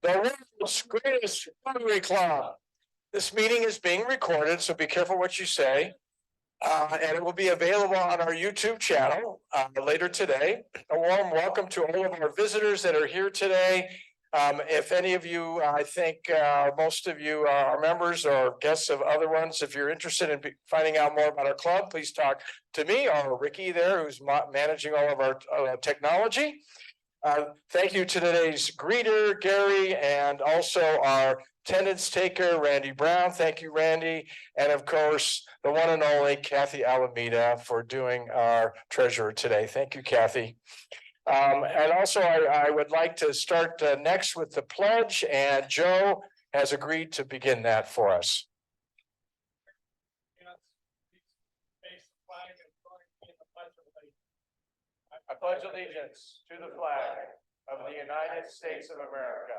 the world's greatest Rotary Club. This meeting is being recorded, so be careful what you say. And it will be available on our YouTube channel later today. A warm welcome to all of our visitors that are here today. If any of you, I think most of you are members or guests of other ones. If you're interested in finding out more about our club, please talk to me or Ricky there, who's managing all of our technology. Thank you to today's greeter, Gary, and also our attendance taker, Randy Brown. Thank you, Randy. And of course, the one and only Kathy Alameda for doing our treasurer today. Thank you, Kathy. And also, I would like to start next with the pledge, and Joe has agreed to begin that for us. I pledge allegiance to the flag of the United States of America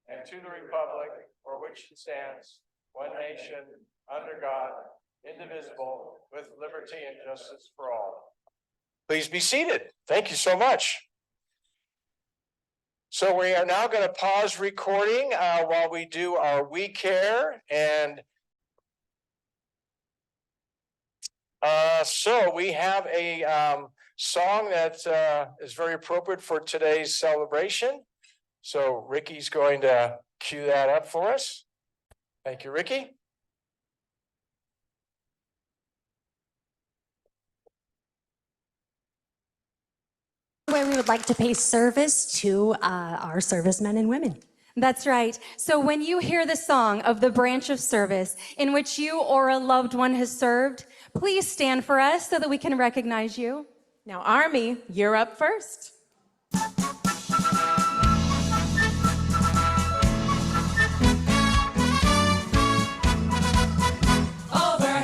and to the republic for which it stands, one nation, under God, indivisible, with liberty and justice for all. Please be seated. Thank you so much. So we are now going to pause recording while we do our We Care. And so we have a song that is very appropriate for today's celebration. So Ricky's going to cue that up for us. Thank you, Ricky. Where we would like to pay service to our servicemen and women. That's right. So when you hear the song of the branch of service in which you or a loved one has served, please stand for us so that we can recognize you. Now, Army, you're up first. Over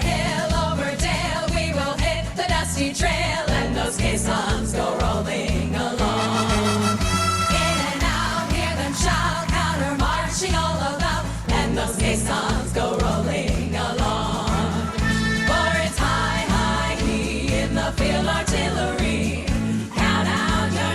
hill, over dale, we will hit the dusty trail, and those caissons go rolling along. In and out, hear them shout, counter marching all about, and those caissons go rolling along. For it's high, high, he in the field artillery. Count out your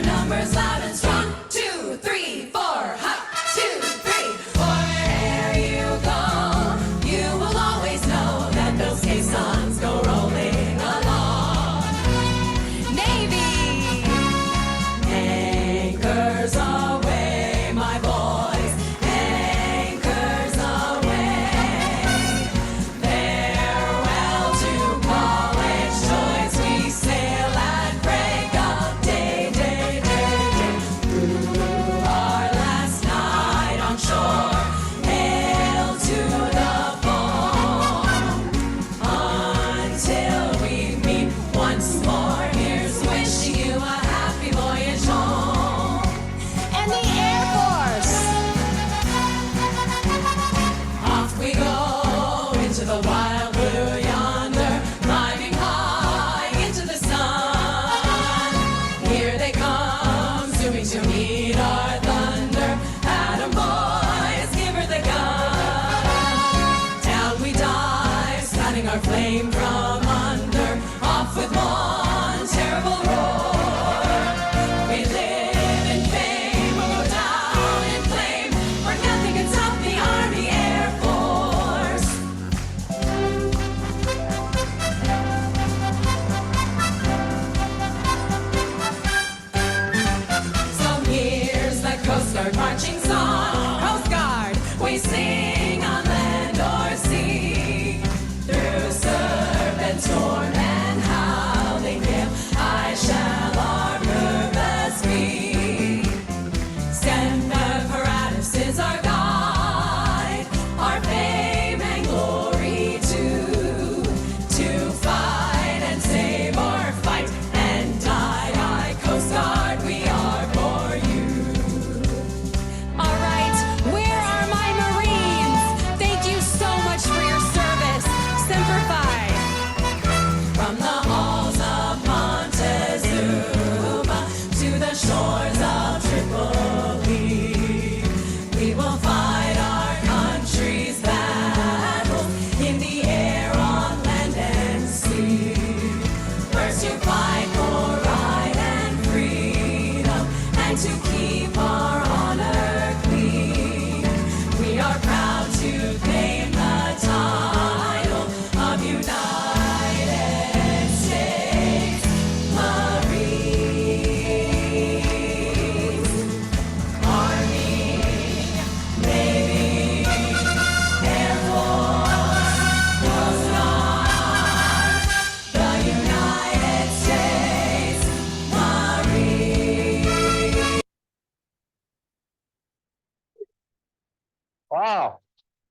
Wow,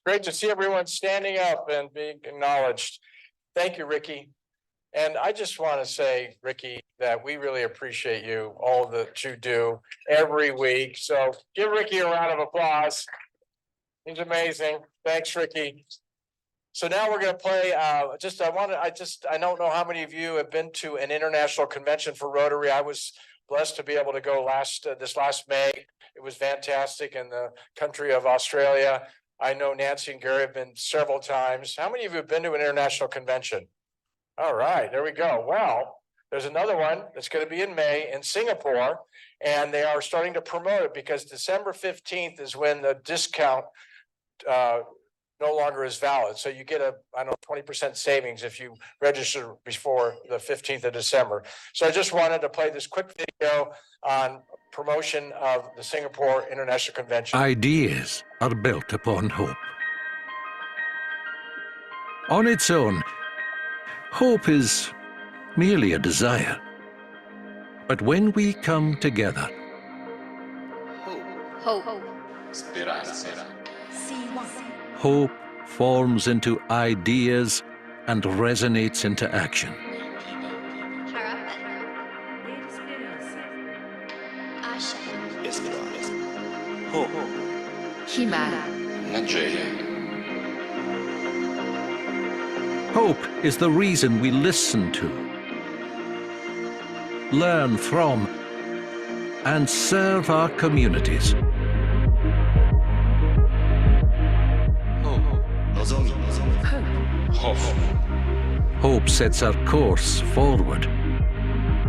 great to see everyone standing up and being acknowledged. Thank you, Ricky. And I just want to say, Ricky, that we really appreciate you, all that you do every week. So give Ricky a round of applause. He's amazing. Thanks, Ricky. So now we're going to play, I don't know how many of you have been to an international convention for Rotary. I was blessed to be able to go this last May. It was fantastic in the country of Australia. I know Nancy and Gary have been several times. How many of you have been to an international convention? All right, there we go. Well, there's another one that's going to be in May in Singapore, and they are starting to promote it because December 15th is when the discount no longer is valid. So you get 20% savings if you register before the 15th of December. So I just wanted to play this quick video on promotion of the Singapore International Convention. Ideas are built upon hope. On its own, hope is merely a desire. But when we come together, hope forms into ideas and resonates into action. Hope is the reason we listen to, learn from, and serve our communities. Hope sets our course forward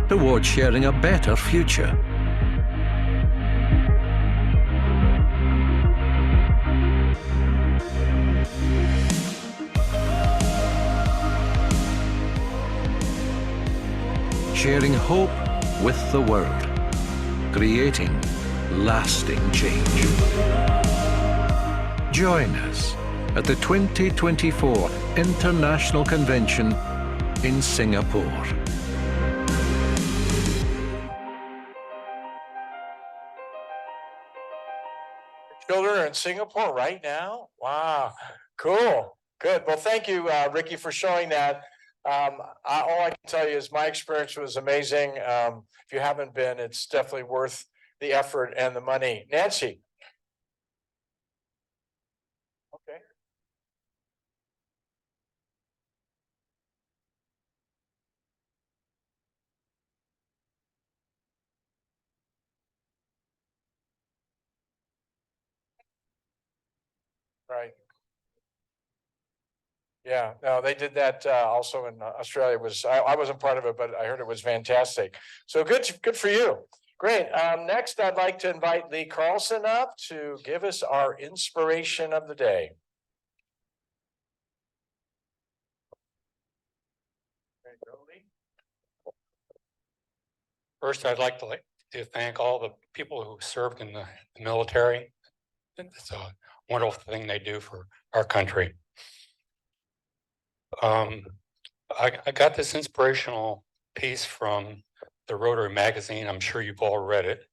towards sharing a better future. Sharing hope with the world, creating lasting change. Join us at the 2024 International Convention in Singapore. Children are in Singapore right now? Wow, cool, good. Well, thank you, Ricky, for showing that. All I can tell you is my experience was amazing. If you haven't been, it's definitely worth the effort and the money. Nancy. Okay. Right. Yeah, no, they did that also in Australia. I wasn't part of it, but I heard it was fantastic. So good for you. Great. Next, I'd like to invite Lee Carlson up to give us our inspiration of the day. There you go, Lee. First, I'd like to thank all the people who served in the military. It's a wonderful thing they do for our country. I got this inspirational piece from the Rotary magazine. I'm sure you've all read it.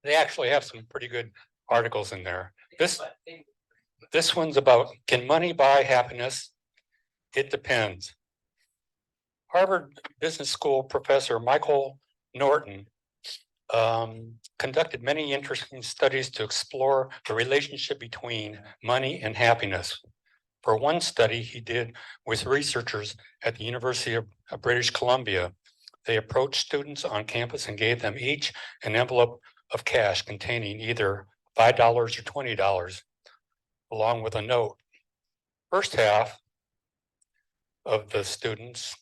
They actually have some pretty good articles in there. This one's about, can money buy happiness? It depends. Harvard Business School professor Michael Norton conducted many interesting studies to explore the relationship between money and happiness. For one study he did with researchers at the University of British Columbia, they approached students on campus and gave them each an envelope of cash containing either $5 or $20, along with a note. First half of the students,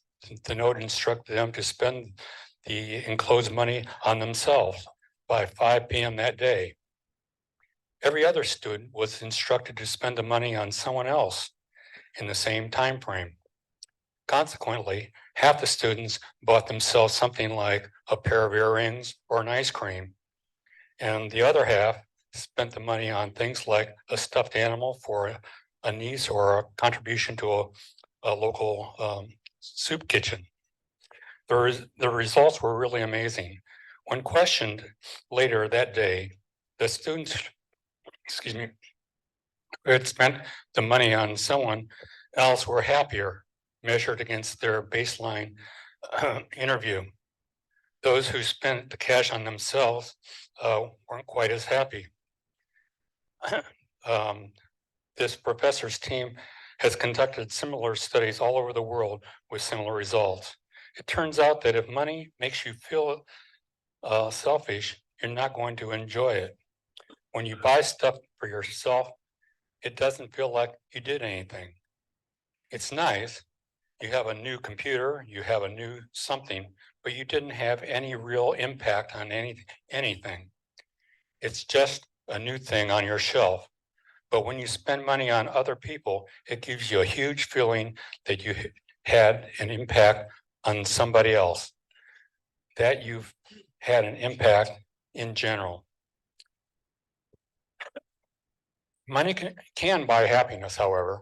the note instructed them to spend the enclosed money on themselves by 5 p.m. that day. Every other student was instructed to spend the money on someone else in the same time frame. Consequently, half the students bought themselves something like a pair of earrings or an ice cream, and the other half spent the money on things like a stuffed animal for a niece or a contribution to a local soup kitchen. The results were really amazing. When questioned later that day, The students, excuse me, who had spent the money on someone else were happier, measured against their baseline interview. Those who spent the cash on themselves weren't quite as happy. This professor's team has conducted similar studies all over the world with similar results. It turns out that if money makes you feel selfish, you're not going to enjoy it. When you buy stuff for yourself, it doesn't feel like you did anything. It's nice. You have a new computer, you have a new something, but you didn't have any real impact on anything. It's just a new thing on your shelf. But when you spend money on other people, it gives you a huge feeling that you had an impact on somebody else, that you've had an impact in general. Money can buy happiness, however,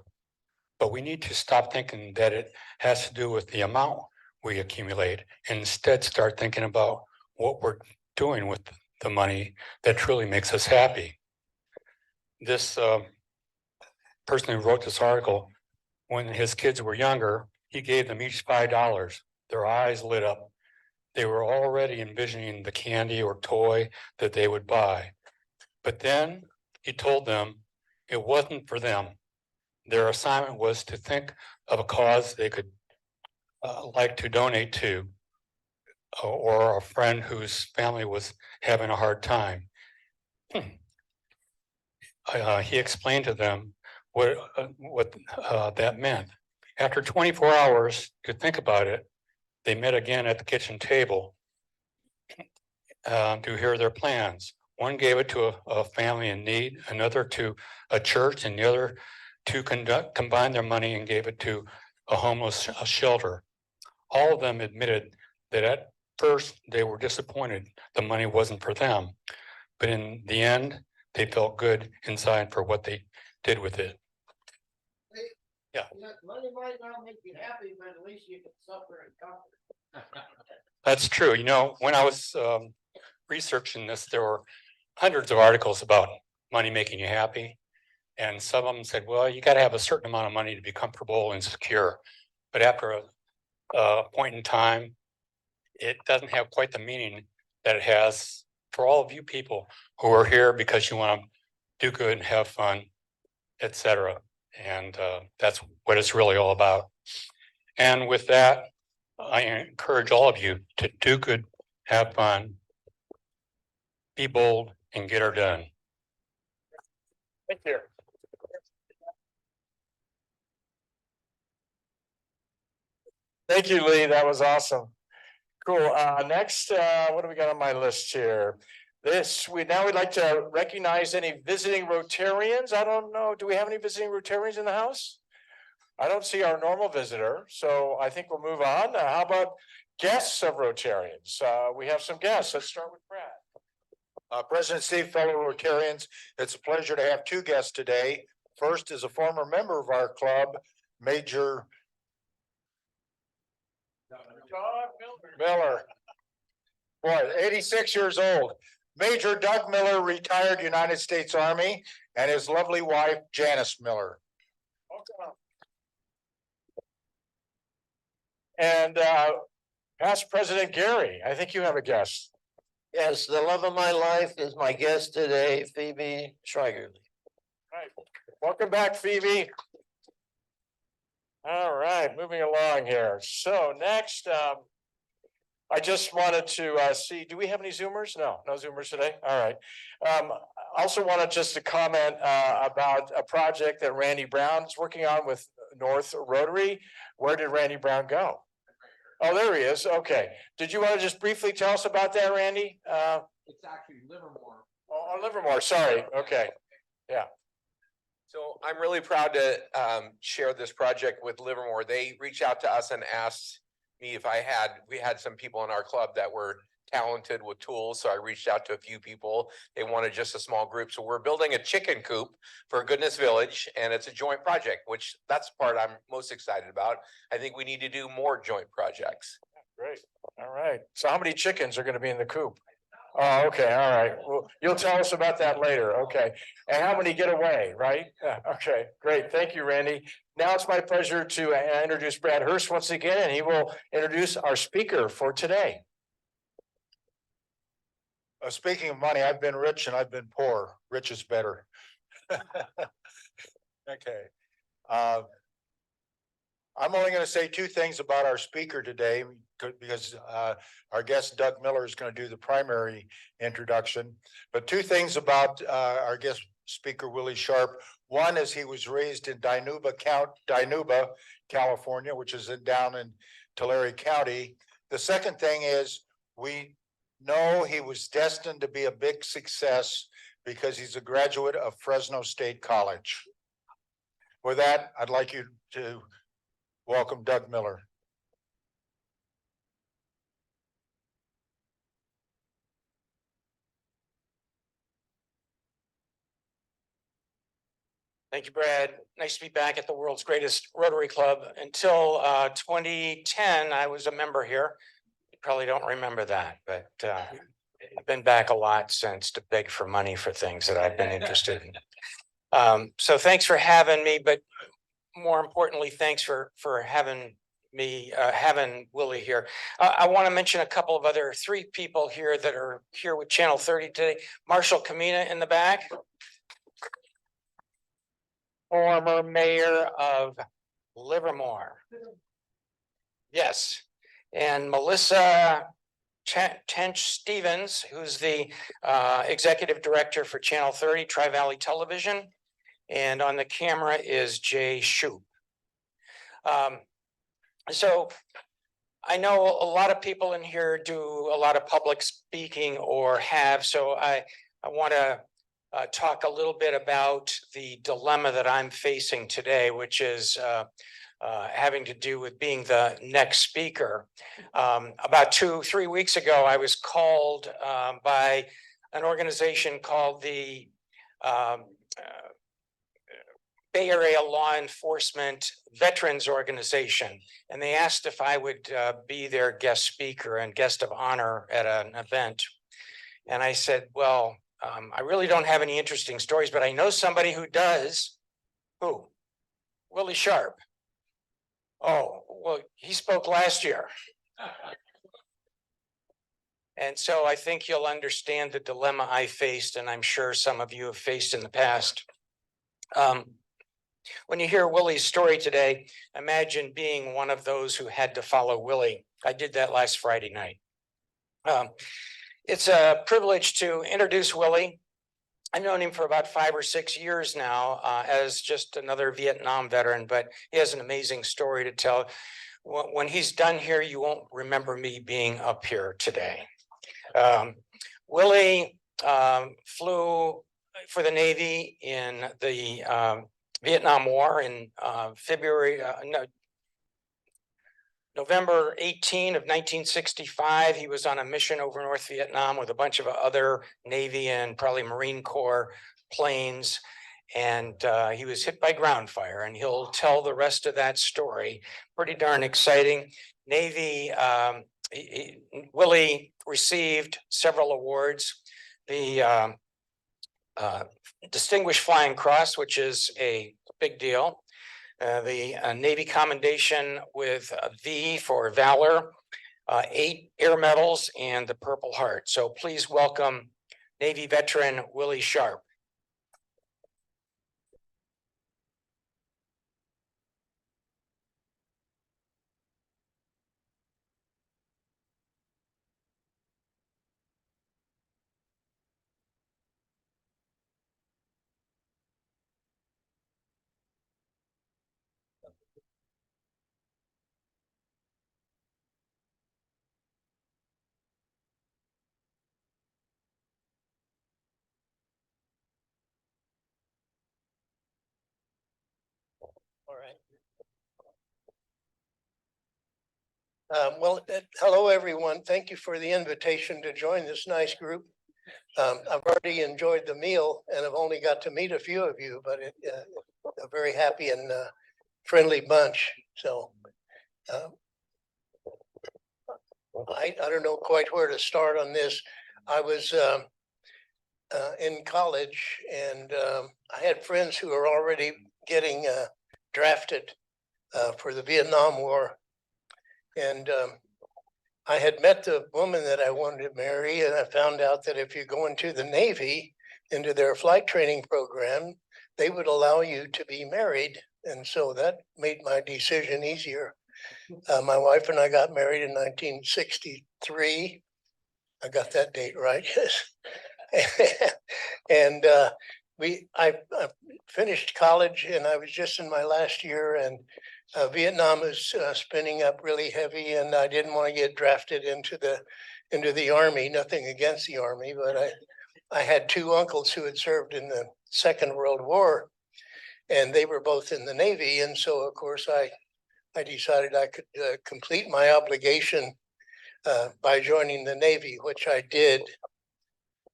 but we need to stop thinking that it has to do with the amount we accumulate and instead start thinking about what we're doing with the money that truly makes us happy. This person who wrote this article, when his kids were younger, he gave them each $5. Their eyes lit up. They were already envisioning the candy or toy that they would buy. But then he told them it wasn't for them. Their assignment was to think of a cause they could like to donate to, or a friend whose family was having a hard time. He explained to them what that meant. After 24 hours to think about it, they met again at the kitchen table to hear their plans. One gave it to a family in need, another to a church, and the other to combine their money and gave it to a homeless shelter. All of them admitted that at first they were disappointed the money wasn't for them, but in the end, they felt good inside for what they did with it. Yeah. Money might not make you happy, but at least you can suffer and comfort. That's true. You know, when I was researching this, there were hundreds of articles about money making you happy. And some of them said, well, you got to have a certain amount of money to be comfortable and secure. But after a point in time, it doesn't have quite the meaning that it has for all of you people who are here because you want to do good and have fun, etc. And that's what it's really all about. And with that, I encourage all of you to do good, have fun, be bold, and get her done. Thank you. Thank you, Lee. That was awesome. Cool. Next, what do we got on my list here? We'd like to recognize any visiting Rotarians. I don't know. Do we have any visiting Rotarians in the house? I don't see our normal visitor, so I think we'll move on. How about guests of Rotarians? We have some guests. Let's start with Brad. President Steve, fellow Rotarians, it's a pleasure to have two guests today. First is a former member of our club, Major Miller. Boy, 86 years old. Major Doug Miller, retired United States Army, and his lovely wife, Janice Miller. And past President Gary, I think you have a guest. Yes, the love of my life is my guest today, Phoebe Schreiger. Right. Welcome back, Phoebe. All right, moving along here. So next, I just wanted to see, do we have any Zoomers? No Zoomers today. All right. Also wanted just to comment about a project that Randy Brown is working on with North Rotary. Where did Randy Brown go? Oh, there he is. Okay. Did you want to just briefly tell us about that, Randy? It's actually Livermore. Oh, Livermore. Sorry. Okay. Yeah. So I'm really proud to share this project with Livermore. They reached out to us and asked me if we had some people in our club that were talented with tools. So I reached out to a few people. They wanted just a small group. So we're building a chicken coop for Goodness Village, and it's a joint project, which that's the part I'm most excited about. I think we need to do more joint projects. Great. All right. So how many chickens are going to be in the coop? Oh, okay, all right. Well, you'll tell us about that later. Okay. And how many get away, right? Yeah, okay, great. Thank you, Randy. Now it's my pleasure to introduce Brad Hurst once again, and he will introduce our speaker for today. Speaking of money, I've been rich and I've been poor. Rich is better. Okay. I'm only going to say two things about our speaker today because our guest Doug Miller is going to do the primary introduction. But two things about our guest speaker Willie Sharp. One is he was raised in Dinuba, California, which is down in Tulare County. The second thing is we know he was destined to be a big success because he's a graduate of Fresno State College. With that, I'd like you to welcome Doug Miller. Thank you, Brad. Nice to be back at the world's greatest Rotary Club. Until 2010, I was a member here. You probably don't remember that, but I've been back a lot since to beg for money for things that I've been interested in. So thanks for having me, but more importantly, thanks for having me, having Willie here. I want to mention a couple of other three people here that are here with Channel 30 today. Marshall Kamina in the back. Former mayor of Livermore. Yes. And Melissa Tench Stevens, who's the executive director for Channel 30 Tri-Valley Television. And on the camera is Jay Shoup. So I know a lot of people in here do a lot of public speaking or have, so I want to talk a little bit about the dilemma that I'm facing today, which is having to do with being the next speaker. About 2-3 weeks ago, I was called by an organization called the Bay Area Law Enforcement Veterans Organization, and they asked if I would be their guest speaker and guest of honor at an event. And I said, well, I really don't have any interesting stories, but I know somebody who does. Who? Willie Sharp. Oh, well, he spoke last year. And so I think you'll understand the dilemma I faced, and I'm sure some of you have faced in the past. When you hear Willie's story today, imagine being one of those who had to follow Willie. I did that last Friday night. It's a privilege to introduce Willie. I've known him for about 5 or 6 years now as just another Vietnam veteran, but he has an amazing story to tell. When he's done here, you won't remember me being up here today. Willie flew for the Navy in the Vietnam War in November 18 of 1965, he was on a mission over North Vietnam with a bunch of other Navy and probably Marine Corps planes. And he was hit by ground fire, and he'll tell the rest of that story. Pretty darn exciting. Navy, Willie received several awards. The Distinguished Flying Cross, which is a big deal. The Navy Commendation with a V for Valor, 8 Air Medals, and the Purple Heart. So please welcome Navy veteran Willie Sharp. All right. Hello, everyone. Thank you for the invitation to join this nice group. I've already enjoyed the meal and I've only got to meet a few of you, but a very happy and friendly bunch. So I don't know quite where to start on this. I was in college, and I had friends who were already getting drafted for the Vietnam War. And I had met the woman that I wanted to marry, and I found out that if you go into the Navy, into their flight training program, they would allow you to be married. And so that made my decision easier. My wife and I got married in 1963. I got that date right. And I finished college, and I was just in my last year, and Vietnam is spinning up really heavy, and I didn't want to get drafted into the Army. Nothing against the Army, but I had two uncles who had served in the Second World War, and they were both in the Navy. And so, of course, I decided I could complete my obligation by joining the Navy, which I did.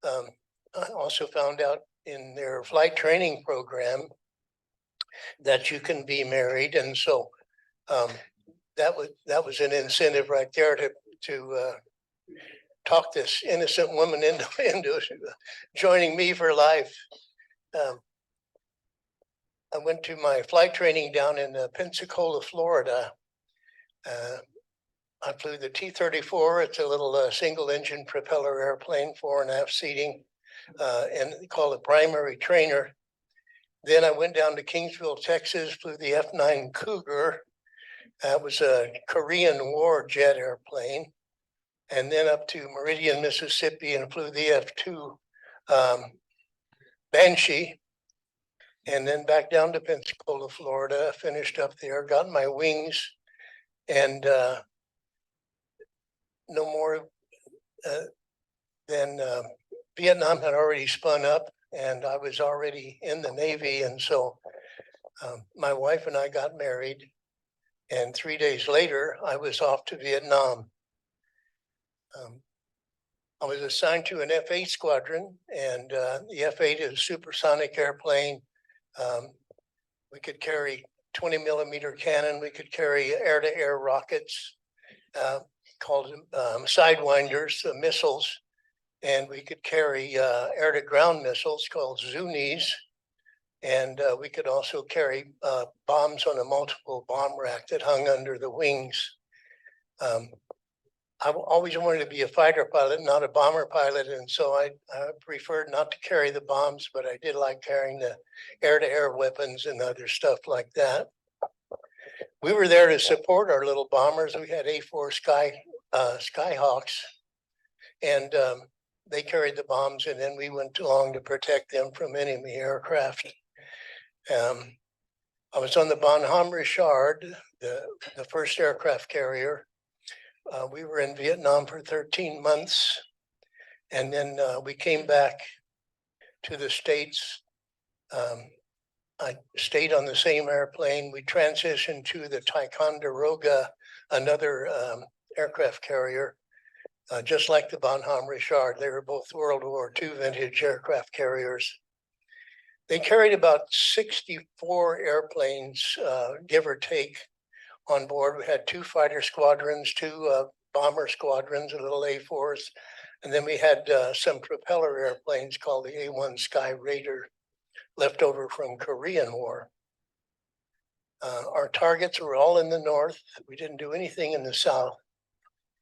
I also found out in their flight training program that you can be married, and so that was an incentive right there to talk this innocent woman into joining me for life. I went to my flight training down in Pensacola, Florida. I flew the T-34. It's a little single-engine propeller airplane, 4.5 seating, and called a primary trainer. Then I went down to Kingsville, Texas, flew the F-9 Cougar. That was a Korean War jet airplane. And then up to Meridian, Mississippi, and flew the F-2 Banshee. And then back down to Pensacola, Florida, finished up there, got my wings, and no more than Vietnam had already spun up, and I was already in the Navy. And so my wife and I got married, and 3 days later, I was off to Vietnam. I was assigned to an F-8 squadron, and the F-8 is a supersonic airplane. We could carry 20mm cannon. We could carry air-to-air rockets called sidewinders, missiles, and we could carry air-to-ground missiles called Zunis. And we could also carry bombs on a multiple bomb rack that hung under the wings. I always wanted to be a fighter pilot, not a bomber pilot. And so I preferred not to carry the bombs, but I did like carrying the air-to-air weapons and other stuff like that. We were there to support our little bombers. We had A-4 Skyhawks, and they carried the bombs, and then we went along to protect them from enemy aircraft. I was on the Bonhomme Richard, the first aircraft carrier. We were in Vietnam for 13 months, and then we came back to the States. I stayed on the same airplane. We transitioned to the Ticonderoga, another aircraft carrier, just like the Bonhomme Richard. They were both World War II vintage aircraft carriers. They carried about 64 airplanes, give or take, on board. We had 2 fighter squadrons, 2 bomber squadrons, a little A-4s, and then we had some propeller airplanes called the A-1 Sky Raider, left over from Korean War. Our targets were all in the north. We didn't do anything in the south.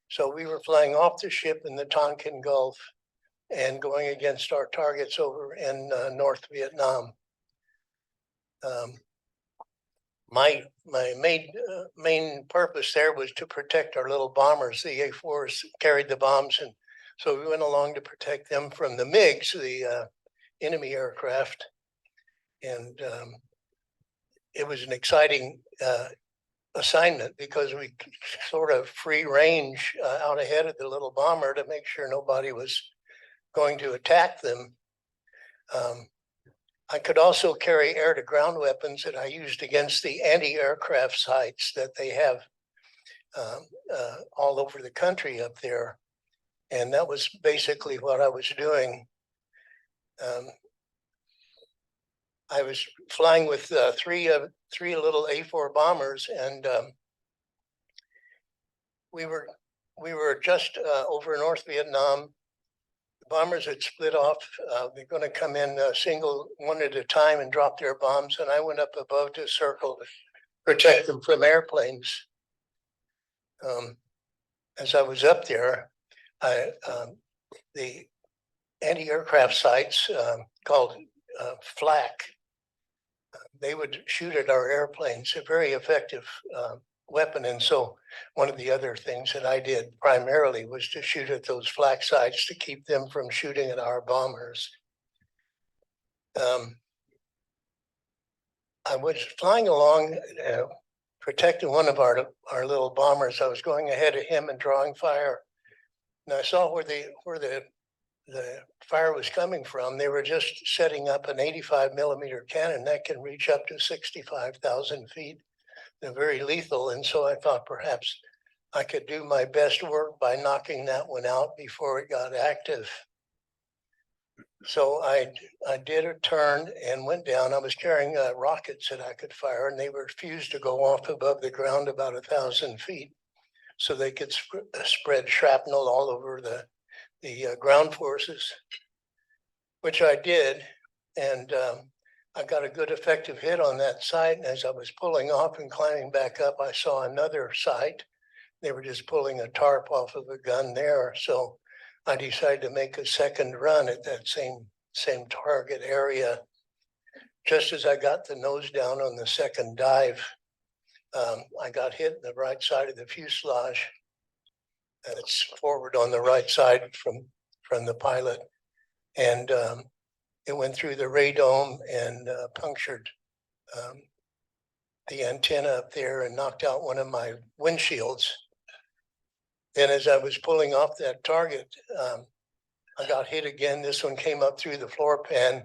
So we were flying off the ship in the Tonkin Gulf and going against our targets over in North Vietnam. My main purpose there was to protect our little bombers. The A-4s carried the bombs, and so we went along to protect them from the MiGs, the enemy aircraft. And it was an exciting assignment because we sort of free range out ahead of the little bomber to make sure nobody was going to attack them. I could also carry air-to-ground weapons that I used against the anti-aircraft sites that they have all over the country up there. And that was basically what I was doing. I was flying with three little A-4 bombers, and we were just over North Vietnam. bombers had split off. They're going to come in single one at a time and drop their bombs. And I went up above to circle to protect them from airplanes. As I was up there, the anti-aircraft sites called flak, they would shoot at our airplanes, a very effective weapon. And so one of the other things that I did primarily was to shoot at those flak sites to keep them from shooting at our bombers. I was flying along, protecting one of our little bombers. I was going ahead of him and drawing fire. And I saw where the fire was coming from. They were just setting up an 85 millimeter cannon that can reach up to 65,000 feet. They're very lethal. And so I thought perhaps I could do my best work by knocking that one out before it got active. So I did a turn and went down. I was carrying rockets that I could fire, and they refused to go off above the ground about 1,000 feet, so they could spread shrapnel all over the ground forces, which I did. And I got a good effective hit on that site. And as I was pulling off and climbing back up, I saw another site. They were just pulling a tarp off of a gun there. So I decided to make a second run at that same target area. Just as I got the nose down on the second dive, I got hit in the right side of the fuselage. It's forward on the right side from the pilot. And it went through the radome and punctured the antenna up there and knocked out one of my windshields. And as I was pulling off that target, I got hit again. This one came up through the floor pan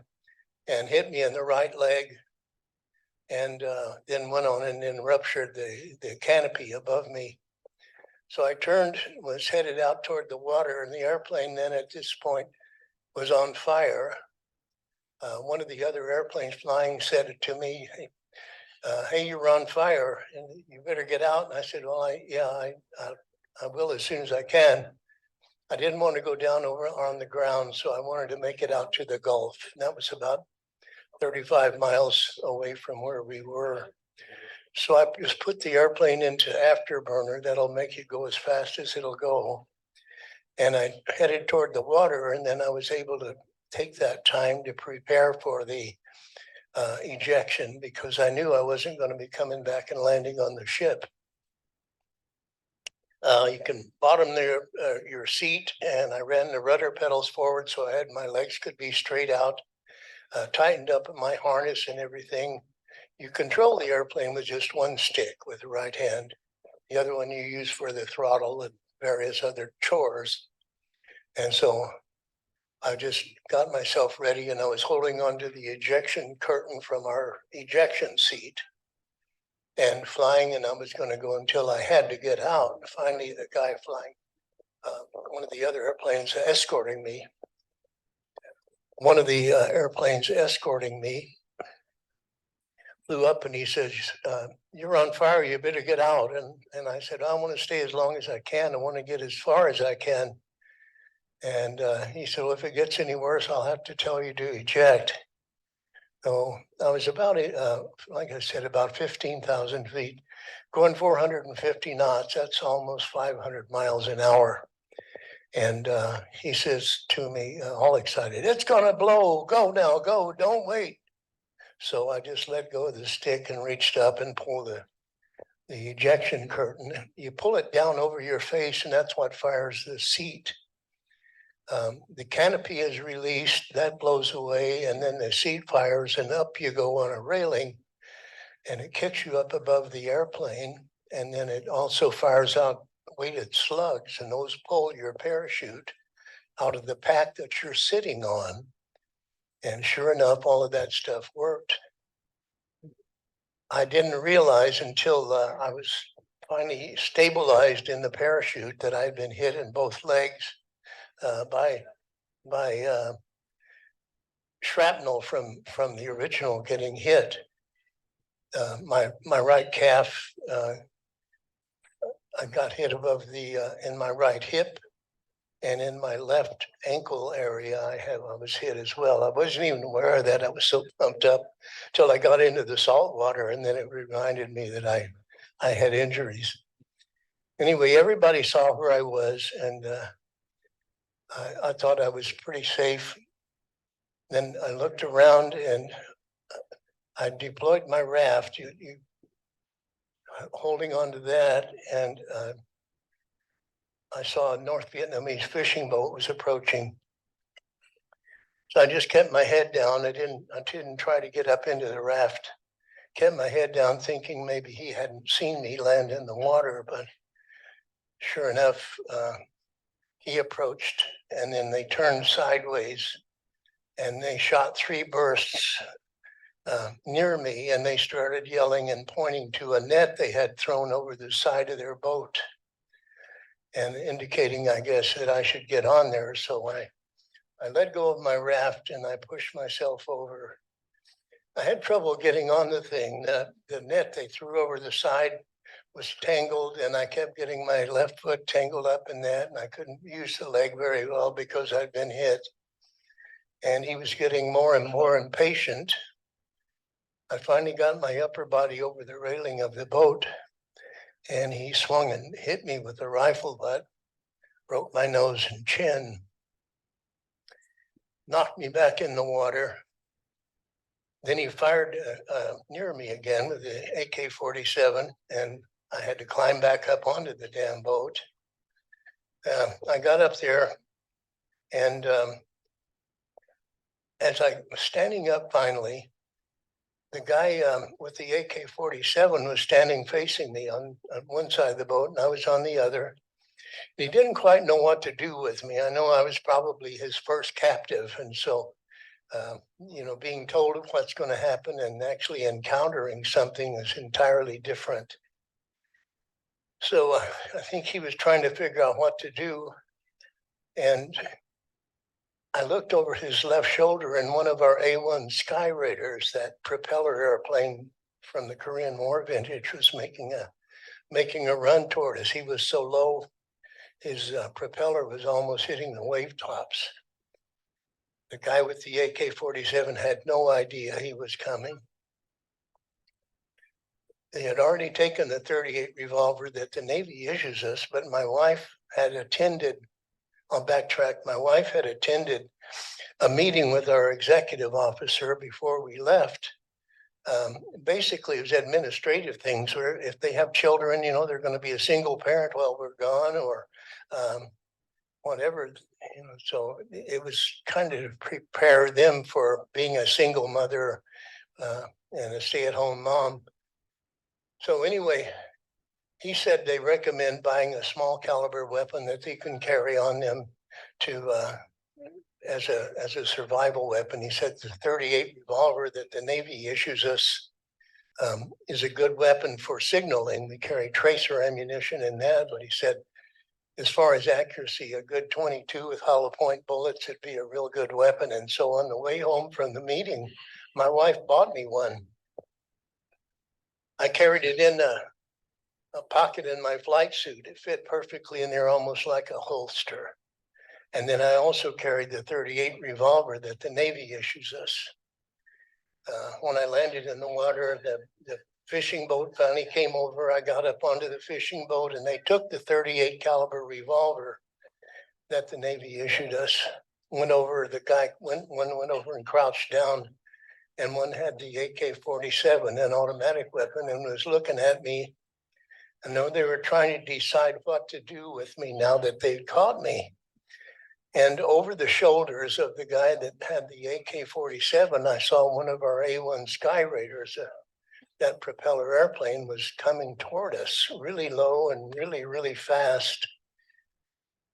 and hit me in the right leg, and then went on and then ruptured the canopy above me. So I turned, was headed out toward the water, and the airplane then at this point was on fire. One of the other airplanes flying said it to me, hey, you're on fire and you better get out. And I said, well, I will as soon as I can. I didn't want to go down over on the ground, so I wanted to make it out to the Gulf. And that was about 35 miles away from where we were. So I just put the airplane into afterburner. That'll make it go as fast as it'll go. And I headed toward the water, and then I was able to take that time to prepare for the ejection, because I knew I wasn't going to be coming back and landing on the ship. You can bottom your seat, and I ran the rudder pedals forward so I had my legs could be straight out, tightened up my harness and everything. You control the airplane with just one stick with the right hand. The other one you use for the throttle and various other chores. And so I just got myself ready, and I was holding onto the ejection curtain from our ejection seat and flying, and I was going to go until I had to get out. Finally, the guy flying one of the other airplanes escorting me, flew up, and he says, you're on fire, you better get out. And I said, I want to stay as long as I can. I want to get as far as I can. And he said, well, if it gets any worse, I'll have to tell you to eject. So I was about, like I said, about 15,000 feet, going 450 knots. That's almost 500 miles an hour. And he says to me, all excited, it's going to blow. Go now, go. Don't wait. So I just let go of the stick and reached up and pulled the ejection curtain. You pull it down over your face, and that's what fires the seat. The canopy is released, that blows away, and then the seat fires, and up you go on a railing, and it kicks you up above the airplane. And then it also fires out weighted slugs, and those pull your parachute out of the pack that you're sitting on. And sure enough, all of that stuff worked. I didn't realize until I was finally stabilized in the parachute that I'd been hit in both legs by shrapnel from the original getting hit. My right calf, I got hit above in my right hip, And in my left ankle area, I was hit as well. I wasn't even aware of that. I was so pumped up till I got into the salt water, and then it reminded me that I had injuries. Anyway, everybody saw where I was, and I thought I was pretty safe. Then I looked around and I deployed my raft, holding on to that, and I saw a North Vietnamese fishing boat was approaching. So I just kept my head down. I didn't try to get up into the raft. Kept my head down, thinking maybe he hadn't seen me land in the water, but sure enough, he approached, and then they turned sideways and they shot 3 bursts near me, and they started yelling and pointing to a net they had thrown over the side of their boat and indicating, I guess, that I should get on there. So I let go of my raft and I pushed myself over. I had trouble getting on the thing. The net they threw over the side was tangled, and I kept getting my left foot tangled up in that, and I couldn't use the leg very well because I'd been hit. And he was getting more and more impatient. I finally got my upper body over the railing of the boat, and he swung and hit me with a rifle butt, broke my nose and chin, knocked me back in the water. Then he fired near me again with the AK-47, and I had to climb back up onto the damn boat. I got up there, and as I was standing up finally, the guy with the AK-47 was standing facing me on one side of the boat, and I was on the other. He didn't quite know what to do with me. I know I was probably his first captive, and so being told of what's going to happen and actually encountering something is entirely different. So I think he was trying to figure out what to do. And I looked over his left shoulder, and one of our A-1 Sky Raiders, that propeller airplane from the Korean War vintage, was making a run toward us. He was so low, his propeller was almost hitting the wave tops. The guy with the AK-47 had no idea he was coming. They had already taken the .38 revolver that the Navy issues us, but my wife had attended, I'll backtrack, my wife had attended a meeting with our executive officer before we left. Basically, it was administrative things where if they have children, they're going to be a single parent while we're gone, or whatever, so it was kind of to prepare them for being a single mother and a stay-at-home mom. So anyway, he said they recommend buying a small caliber weapon that they can carry on them to as a survival weapon. He said the .38 revolver that the Navy issues us is a good weapon for signaling. We carry tracer ammunition in that, but he said, as far as accuracy, a good 22 with hollow point bullets would be a real good weapon. And so on the way home from the meeting, my wife bought me one. I carried it in a pocket in my flight suit. It fit perfectly in there, almost like a holster. And then I also carried the .38 revolver that the Navy issues us. When I landed in the water, the fishing boat finally came over. I got up onto the fishing boat, and they took the .38 caliber revolver that the Navy issued us. Went over, the guy went over and crouched down, and one had the AK-47, an automatic weapon, and was looking at me. I know they were trying to decide what to do with me now that they'd caught me. And over the shoulders of the guy that had the AK-47, I saw one of our A-1 Sky Raiders. That propeller airplane was coming toward us really low and really, really fast.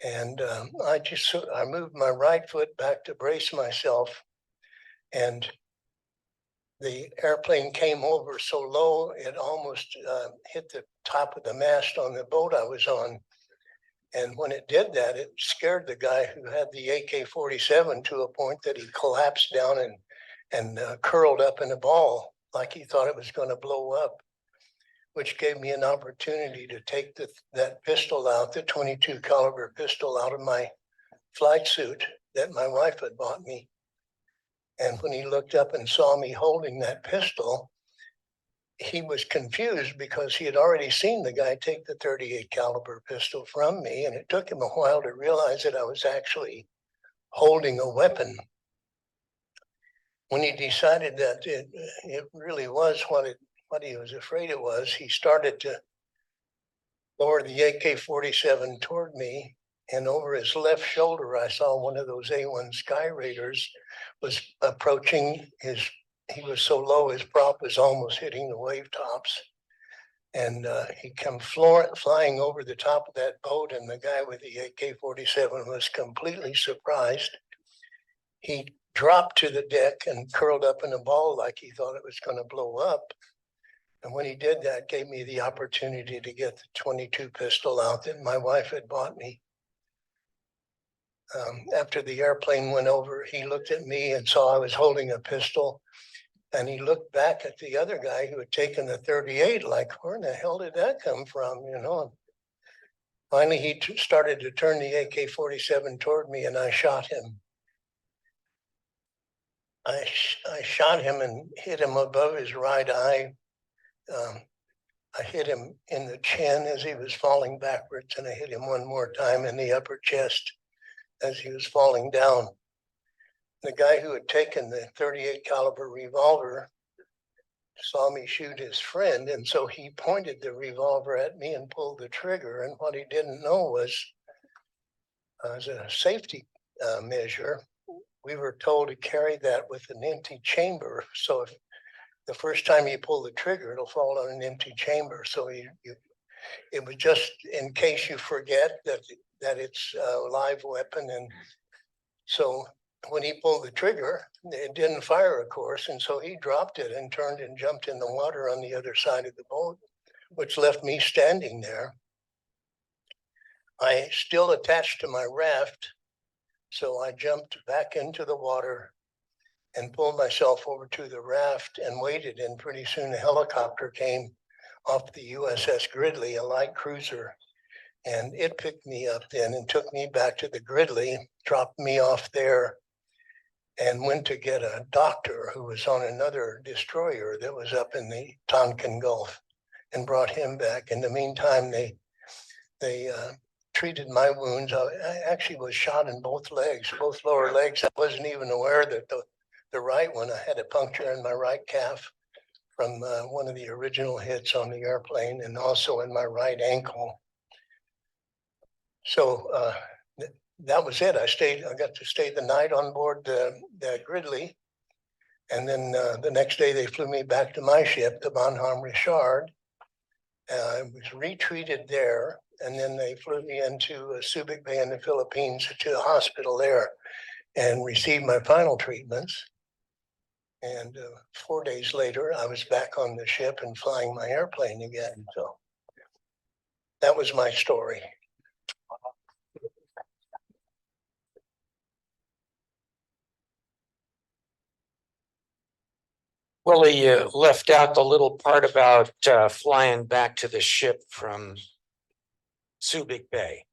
And I moved my right foot back to brace myself, and the airplane came over so low, it almost hit the top of the mast on the boat I was on. And when it did that, it scared the guy who had the AK-47 to a point that he collapsed down and curled up in a ball, like he thought it was going to blow up, which gave me an opportunity to take that pistol out, the .22 caliber pistol, out of my flight suit that my wife had bought me. And when he looked up and saw me holding that pistol, he was confused because he had already seen the guy take the 38 caliber pistol from me. And it took him a while to realize that I was actually holding a weapon. When he decided that it really was what he was afraid it was, he started to lower the AK-47 toward me, and over his left shoulder, I saw one of those A-1 Sky Raiders was approaching he was so low, his prop was almost hitting the wave tops. And he came flying over the top of that boat, and the guy with the AK-47 was completely surprised. He dropped to the deck and curled up in a ball like he thought it was going to blow up. And when he did that, gave me the opportunity to get the 22 pistol out that my wife had bought me. After the airplane went over, he looked at me and saw I was holding a pistol. And he looked back at the other guy who had taken the 38, like, where in the hell did that come from? You know. And finally, he started to turn the AK-47 toward me, and I shot him. I shot him and hit him above his right eye. I hit him in the chin as he was falling backwards, and I hit him one more time in the upper chest as he was falling down. The guy who had taken the 38 caliber revolver saw me shoot his friend, and so he pointed the revolver at me and pulled the trigger. And what he didn't know was, as a safety measure, we were told to carry that with an empty chamber. So if the first time you pull the trigger, it'll fall on an empty chamber. So it was just in case you forget that it's a live weapon. And so when he pulled the trigger, it didn't fire, of course. And so he dropped it and turned and jumped in the water on the other side of the boat, which left me standing there. I still attached to my raft. So I jumped back into the water and pulled myself over to the raft and waited. And pretty soon a helicopter came off the USS Gridley, a light cruiser. And it picked me up then and took me back to the Gridley, dropped me off there, and went to get a doctor who was on another destroyer that was up in the Tonkin Gulf, and brought him back. In the meantime, they treated my wounds. I actually was shot in both legs, both lower legs. I wasn't even aware that the right one, I had a puncture in my right calf from one of the original hits on the airplane, and also in my right ankle. So that was it. I got to stay the night on board the Gridley. And then the next day they flew me back to my ship, the Bonhomme Richard. I was retreated there. And then they flew me into Subic Bay in the Philippines to a hospital there and received my final treatments. And 4 days later, I was back on the ship and flying my airplane again. So that was my story. Willie, you left out the little part about flying back to the ship from Subic Bay.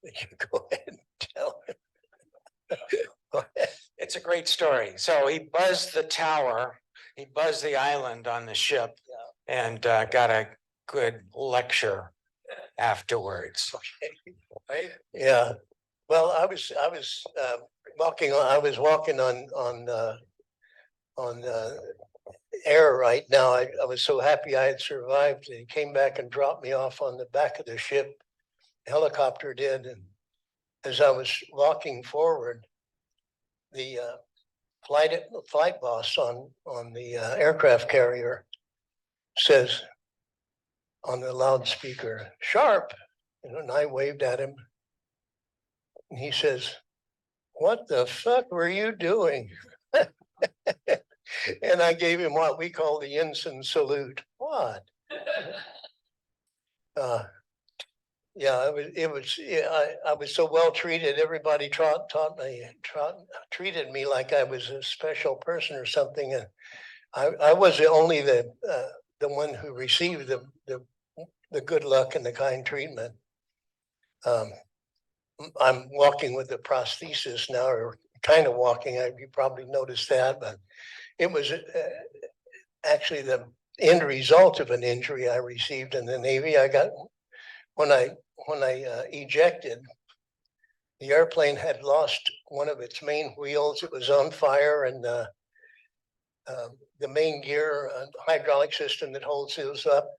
You go ahead and tell him. Go ahead. It's a great story. So he buzzed the tower, he buzzed the island on the ship, and got a good lecture afterwards. Right? Yeah. Well, I was walking on air right now. I was so happy I had survived. He came back and dropped me off on the back of the ship. The helicopter did, and as I was walking forward, the flight boss on the aircraft carrier says on the loudspeaker, "Sharp," and I waved at him. And he says, "What the fuck were you doing?" And I gave him what we call the ensign salute. What? Yeah, I was so well treated. Everybody treated me like I was a special person or something. And I was only the one who received the good luck and the kind treatment. I'm walking with a prosthesis now, or kind of walking. You probably noticed that, but it was actually the end result of an injury I received in the Navy. I got when I ejected, the airplane had lost one of its main wheels. It was on fire, and the main gear hydraulic system that holds those up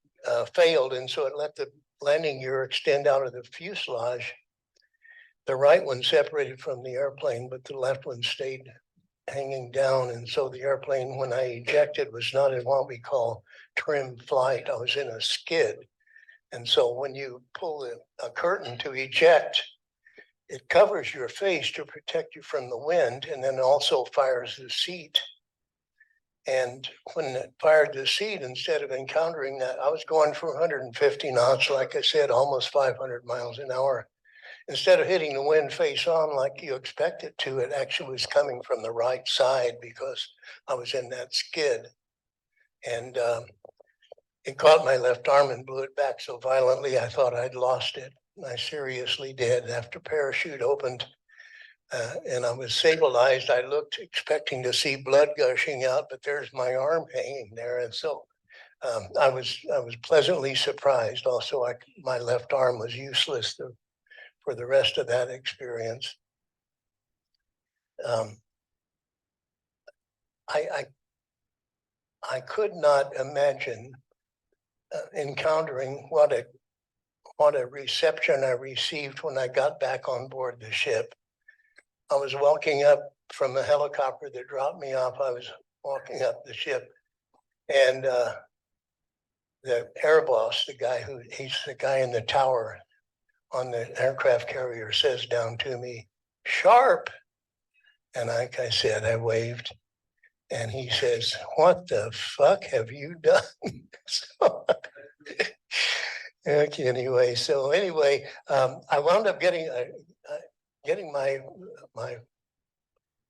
failed, and so it let the landing gear extend out of the fuselage. The right one separated from the airplane, but the left one stayed hanging down. And so the airplane, when I ejected, was not in what we call trim flight. I was in a skid. And so when you pull a curtain to eject, it covers your face to protect you from the wind, and then also fires the seat. And when it fired the seat, instead of encountering that, I was going for 150 knots, like I said, almost 500 miles an hour. Instead of hitting the wind face on like you expect it to, it actually was coming from the right side because I was in that skid. And it caught my left arm and blew it back so violently, I thought I'd lost it. I seriously did. After parachute opened and I was stabilized, I looked expecting to see blood gushing out, but there's my arm hanging there. And so I was pleasantly surprised. Also, my left arm was useless for the rest of that experience. I could not imagine encountering what a reception I received when I got back on board the ship. I was walking up from the helicopter that dropped me off. I was walking up the ship, and the air boss, he's the guy in the tower on the aircraft carrier, says down to me, "Sharp." And like I said, I waved, and he says, "What the fuck have you done?" So, okay, anyway, I wound up getting my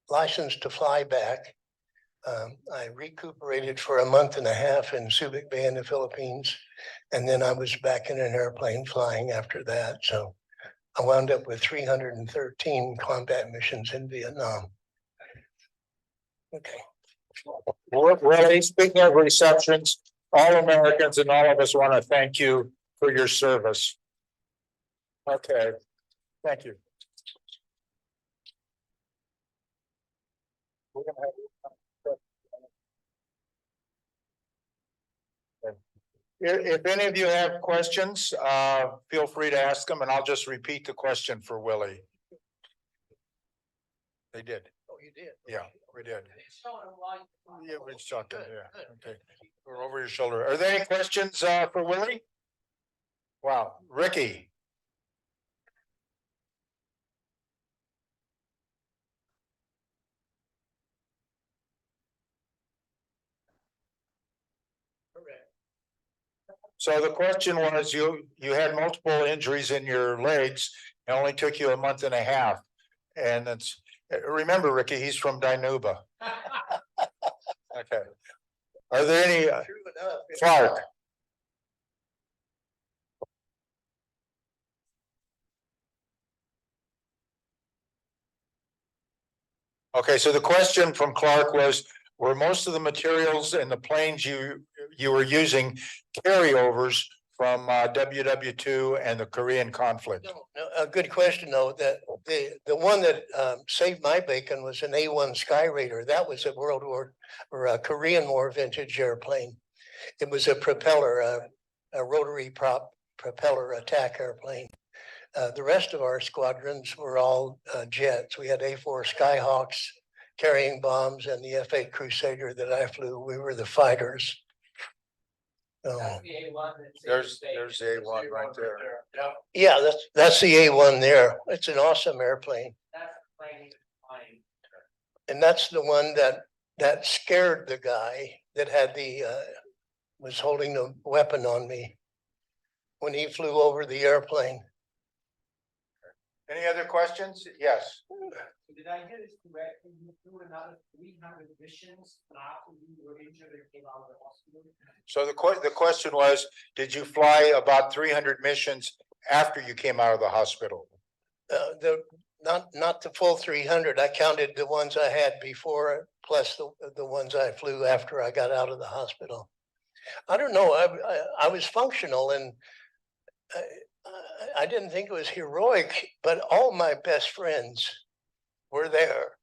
license to fly back. I recuperated for a month and a half in Subic Bay in the Philippines. And then I was back in an airplane flying after that. So I wound up with 313 combat missions in Vietnam. Okay. Willie, speaking of receptions, all Americans and all of us want to thank you for your service. Okay, thank you. We're gonna have- If any of you have questions, feel free to ask them, and I'll just repeat the question for Willie. They did. Oh, you did? Yeah, we did. Yeah, we shot them, yeah, okay. We're over your shoulder. Are there any questions for Willie? Wow, Ricky. So the question was, you had multiple injuries in your legs. It only took you a month and a half. And it's, remember, Ricky, he's from Dinuba. Okay. Are there any, Clark? Okay, so the question from Clark was, were most of the materials in the planes you were using carryovers from WW2 and the Korean conflict? No, a good question though. That the one that saved my bacon was an A1 Sky Raider. That was a World War or a Korean War vintage airplane. It was a propeller, a rotary prop propeller attack airplane. The rest of our squadrons were all jets. We had A4 Skyhawks carrying bombs, and the F8 Crusader that I flew. We were the fighters. So, There's the A1 right there. yeah, that's the A1 there. It's an awesome airplane. And that's the one that scared the guy that had was holding the weapon on me when he flew over the airplane. Any other questions? Yes. Did I get it correct? You flew another 300 missions after you were injured and came out of the hospital? So the question was, did you fly about 300 missions after you came out of the hospital? not the full 300. I counted the ones I had before, plus the ones I flew after I got out of the hospital. I don't know. I was functional, and I didn't think it was heroic, but all my best friends were there.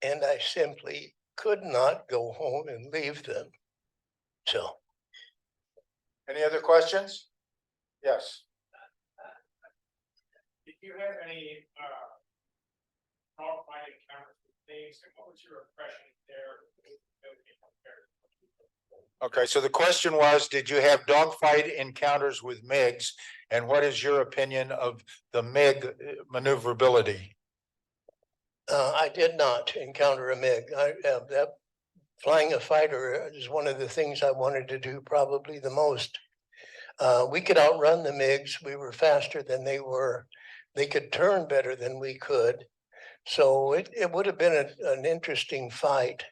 And I simply could not go home and leave them. So. Any other questions? Yes. Did you have any dogfight encounters with things, and what was your impression there? Okay, so the question was, did you have dogfight encounters with MiGs? And what is your opinion of the MiG maneuverability? I did not encounter a MiG. That flying a fighter is one of the things I wanted to do probably the most. We could outrun the MiGs. We were faster than they were. They could turn better than we could. So it would have been an interesting fight.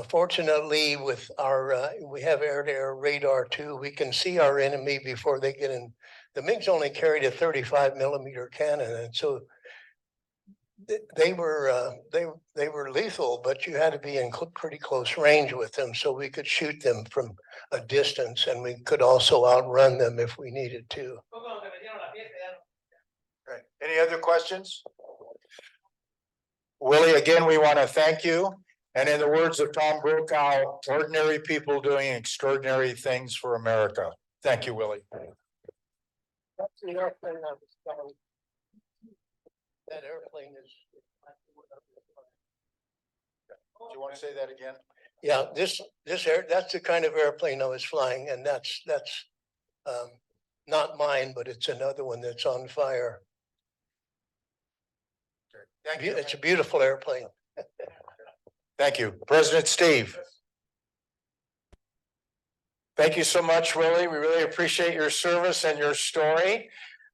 Fortunately, with our, we have air-to-air radar too. We can see our enemy before they get in. The MiGs only carried a 35mm cannon, and so they were lethal, but you had to be in pretty close range with them, so we could shoot them from a distance, and we could also outrun them if we needed to. Right. Any other questions? Willie, again, we want to thank you. And in the words of Tom Brokaw, ordinary people doing extraordinary things for America. Thank you, Willie. That's the airplane I was telling. That airplane is. Do you want to say that again? Yeah, that's the kind of airplane I was flying, and that's not mine, but it's another one that's on fire. Thank you. It's a beautiful airplane. Thank you. President Steve. Thank you so much, Willie. We really appreciate your service and your story.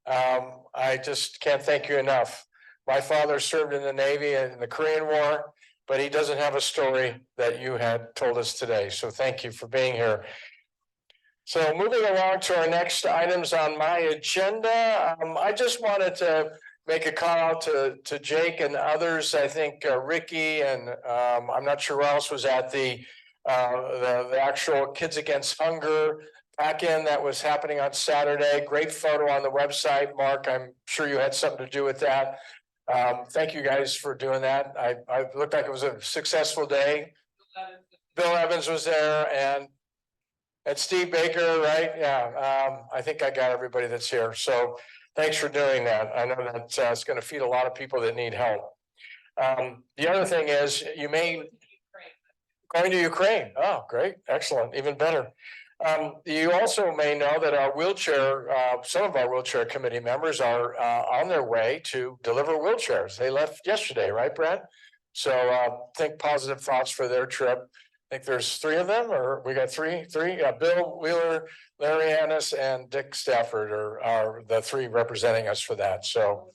I just can't thank you enough. My father served in the Navy and in the Korean War, but he doesn't have a story that you had told us today. So thank you for being here. So moving along to our next items on my agenda, I just wanted to make a call out to Jake and others. I think Ricky and I'm not sure who else was at the actual Kids Against Hunger back-in that was happening on Saturday. Great photo on the website. Mark, I'm sure you had something to do with that. Thank you guys for doing that. I looked like it was a successful day. Bill Evans was there and Steve Baker, right? Yeah, I think I got everybody that's here. So thanks for doing that. I know that it's going to feed a lot of people that need help. The other thing is you may going to Ukraine. Oh, great. Excellent. Even better. You also may know that our some of our wheelchair committee members are on their way to deliver wheelchairs. They left yesterday, right, Brad? So think positive thoughts for their trip. I think there's 3 of them, or we got three. Bill Wheeler, Larry Annis, and Dick Stafford are the 3 representing us for that. So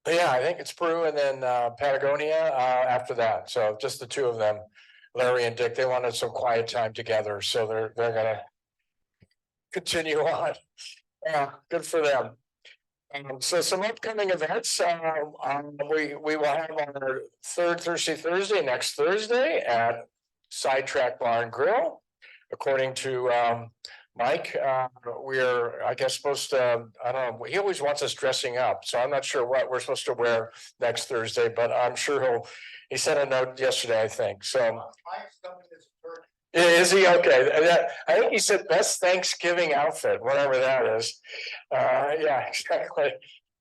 yeah, I think it's Peru and then Patagonia after that. So just the 2 of them. Larry and Dick, they wanted some quiet time together, so they're gonna continue on. Yeah, good for them. So some upcoming events. We will have our third Thursday next Thursday at Sidetrack Bar and Grill. According to Mike, we're I guess supposed to. I don't know. He always wants us dressing up, so I'm not sure what we're supposed to wear next Thursday, but I'm sure he sent a note yesterday, I think. So is he okay? I think he said best Thanksgiving outfit, whatever that is. Yeah, exactly.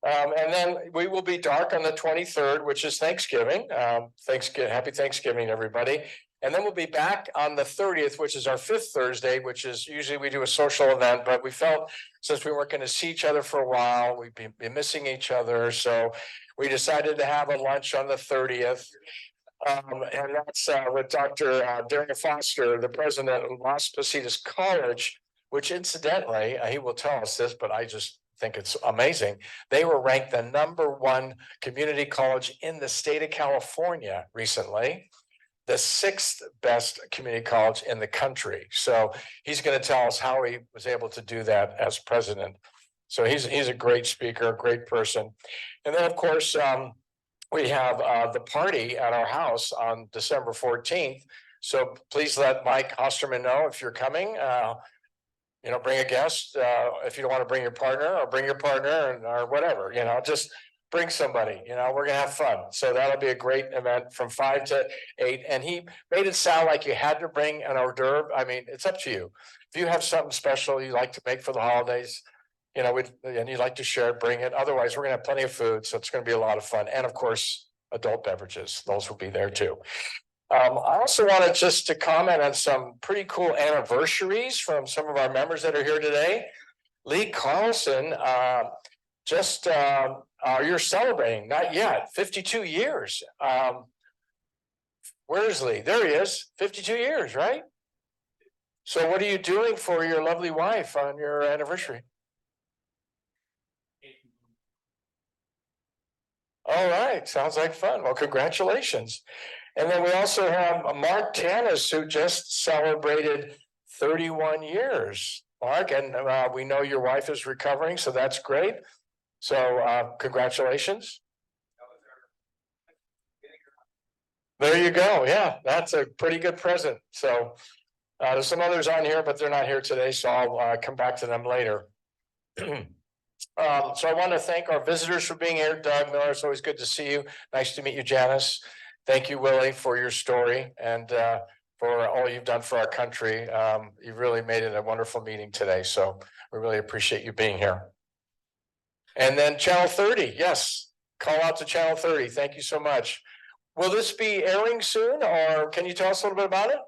And then we will be dark on the 23rd, which is Thanksgiving. Happy Thanksgiving, everybody. And then we'll be back on the 30th, which is our 5th Thursday, which is usually we do a social event, but we felt since we weren't going to see each other for a while, we'd be missing each other. So we decided to have a lunch on the 30th. And that's with Dr. Darren Foster, the president of Las Positas College, which incidentally, he will tell us this, but I just think it's amazing. They were ranked the #1 community college in the state of California recently, the 6th best community college in the country. So he's going to tell us how he was able to do that as president So he's a great speaker, a great person. And then, of course, we have the party at our house on December 14th. So please let Mike Osterman know if you're coming. Bring a guest. If you don't want to bring your partner, or bring your partner or whatever, just bring somebody. We're gonna have fun. So that'll be a great event from 5 to 8. And he made it sound like you had to bring an hors d'oeuvre. I mean, it's up to you. If you have something special you like to make for the holidays, and you'd like to share it, bring it. Otherwise, we're gonna have plenty of food, so it's gonna be a lot of fun. And of course, adult beverages, those will be there too. I also wanted just to comment on some pretty cool anniversaries from some of our members that are here today. Lee Carlson, you're celebrating, not yet, 52 years. Where's Lee? There he is, 52 years, right? So what are you doing for your lovely wife on your anniversary? All right, sounds like fun. Well, congratulations. And then we also have Mark Tanis, who just celebrated 31 years. Mark, and we know your wife is recovering, so that's great. So congratulations. There you go. Yeah, that's a pretty good present. So there's some others on here, but they're not here today, so I'll come back to them later. So I want to thank our visitors for being here. Doug Miller, it's always good to see you. Nice to meet you, Janice. Thank you, Willie, for your story and for all you've done for our country. You've really made it a wonderful meeting today. So we really appreciate you being here. And then Channel 30, yes, call out to Channel 30. Thank you so much. Will this be airing soon, or can you tell us a little bit about it?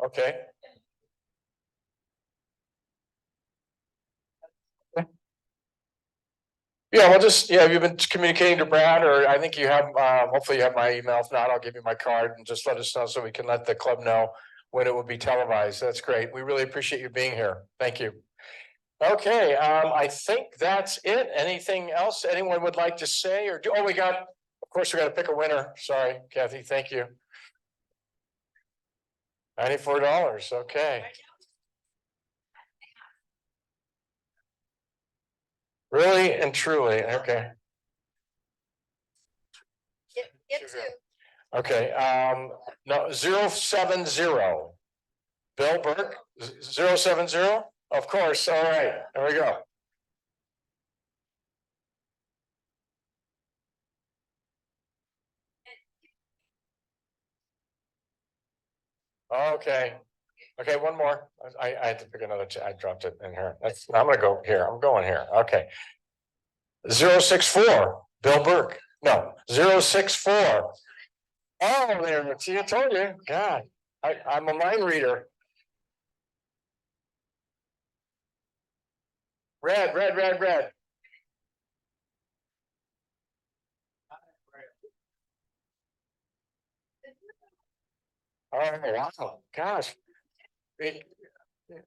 Okay. Yeah, well, you've been communicating to Brad, or I think you have, hopefully you have my email. If not, I'll give you my card and just let us know so we can let the club know when it will be televised. That's great. We really appreciate you being here. Thank you. Okay, I think that's it. Anything else anyone would like to say or do? Oh, of course, we got to pick a winner. Sorry, Kathy. Thank you. $94. Okay. Really and truly. Okay. Okay. No, 070. Bill Burke, 070. Of course. All right. There we go. Okay. Okay, one more. I had to pick another. I dropped it in here. I'm gonna go here. I'm going here. Okay. 064. Bill Burke. No, 064. Oh, there. See, I told you. God, I'm a mind reader. Red. Oh, wow. Gosh.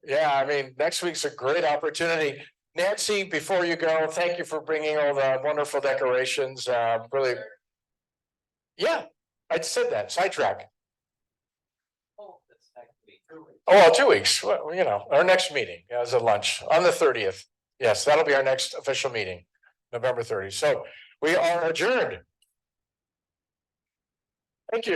Yeah, I mean, next week's a great opportunity. Nancy, before you go, thank you for bringing all the wonderful decorations. Really. Yeah, I said that. Sidetrack. Oh, well, 2 weeks. Well, our next meeting is a lunch on the 30th. Yes, that'll be our next official meeting, November 30th. So we are adjourned. Thank you.